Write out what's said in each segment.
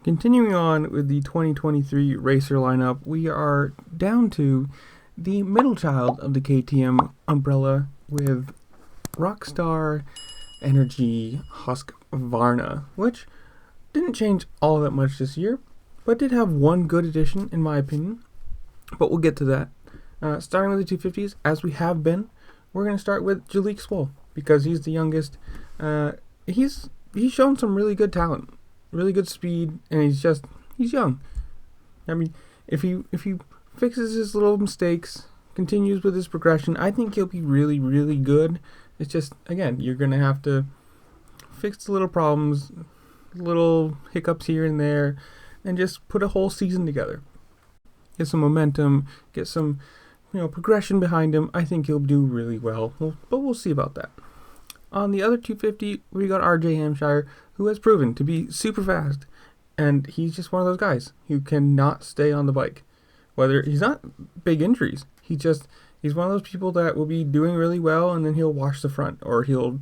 Continuing on with the 2023 racer lineup, we are down to the middle child of the KTM umbrella with Rockstar Husqvarna, which didn't change all that much this year, but did have one good addition in my opinion. But we'll get to that. Starting with the 250s, as we have been, we're going to start with Jalek Swoll because he's the youngest. He's shown some really good talent, really good speed, and he's young. I mean, if he fixes his little mistakes, continues with his progression, I think he'll be really, really good. It's just, again, you're going to have to fix the little problems, little hiccups here and there, and just put a whole season together. Get some momentum, get some, progression behind him. I think he'll do really well, but we'll see about that. On the other 250, we got RJ Hampshire, who has proven to be super fast, and he's just one of those guys who cannot stay on the bike. Whether he's not big injuries, he's one of those people that will be doing really well, and then he'll wash the front, or he'll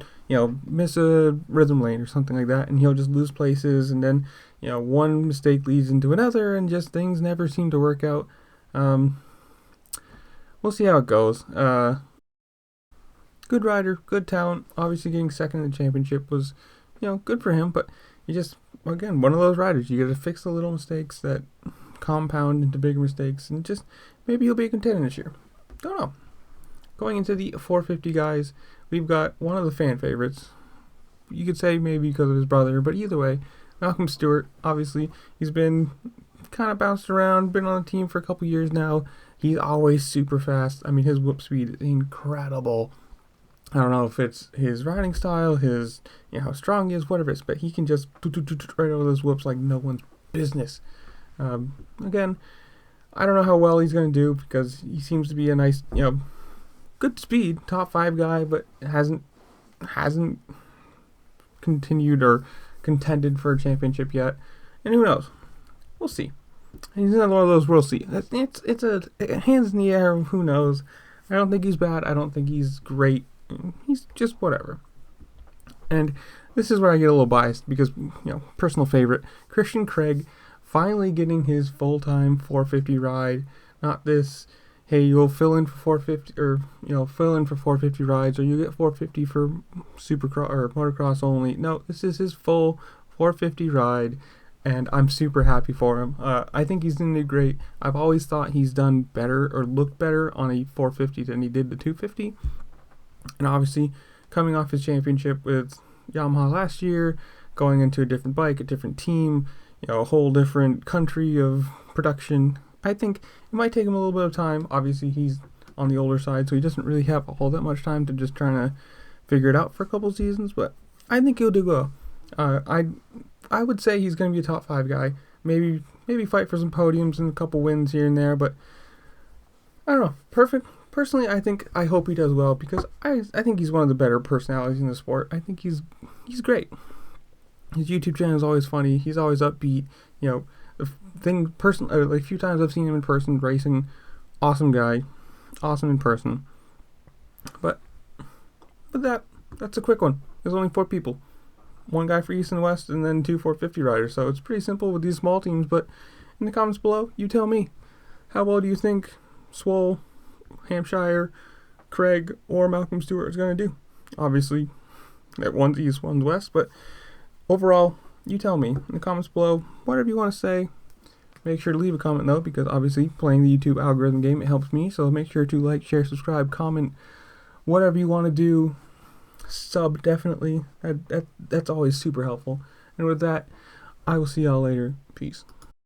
miss a rhythm lane or something like that, and he'll just lose places, and then one mistake leads into another, and just things never seem to work out. We'll see how it goes. Good rider, good talent. Obviously, getting second in the championship was, good for him. But you just, again, one of those riders. You got to fix the little mistakes that compound into bigger mistakes, and just maybe he'll be a contender this year. Don't know. Going into the 450 guys, we've got one of the fan favorites. You could say maybe because of his brother, but either way, Malcolm Stewart. Obviously, he's been kind of bounced around, been on the team for a couple years now. He's always super fast. I mean, his whip speed is incredible. I don't know if it's his riding style, his how strong he is, whatever it is, but he can just right over those whoops like no one's business. Again, I don't know how well he's going to do because he seems to be a nice, good speed, top 5 guy, but hasn't continued or contended for a championship yet. And who knows? We'll see. He's another one of those we'll see. It's a hands in the air. Who knows? I don't think he's bad. I don't think he's great. He's just whatever. And this is where I get a little biased because, personal favorite, Christian Craig finally getting his full-time 450 ride. Not this, hey, you'll fill in for 450 or, fill in for 450 rides, or you get 450 for supercross or motocross only. No, this is his full 450 ride, and I'm super happy for him. I think he's going to do great. I've always thought he's done better or looked better on a 450 than he did the 250. And obviously, coming off his championship with Yamaha last year, going into a different bike, a different team, a whole different country of production, I think it might take him a little bit of time. Obviously, he's on the older side, so he doesn't really have all that much time to just trying to figure it out for a couple seasons, but I think he'll do well. I would say he's going to be a top 5 guy. Maybe fight for some podiums and a couple wins here and there, but I don't know. Personally, I hope he does well because I think he's one of the better personalities in the sport. I think he's great. His YouTube channel is always funny. He's always upbeat. A few times I've seen him in person racing. Awesome guy. Awesome in person. But that's a quick one. There's only 4 people. 1 guy for East and West, and then 2 450 riders. So it's pretty simple with these small teams. But in the comments below, you tell me. How well do you think Swoll, Hampshire, Craig, or Malcolm Stewart is going to do? Obviously, one's East, one's West, but overall, you tell me in the comments below. Whatever you want to say, make sure to leave a comment though, because obviously playing the YouTube algorithm game, it helps me. So make sure to like, share, subscribe, comment, whatever you want to do. Sub, definitely. That's always super helpful. And with that, I will see y'all later. Peace.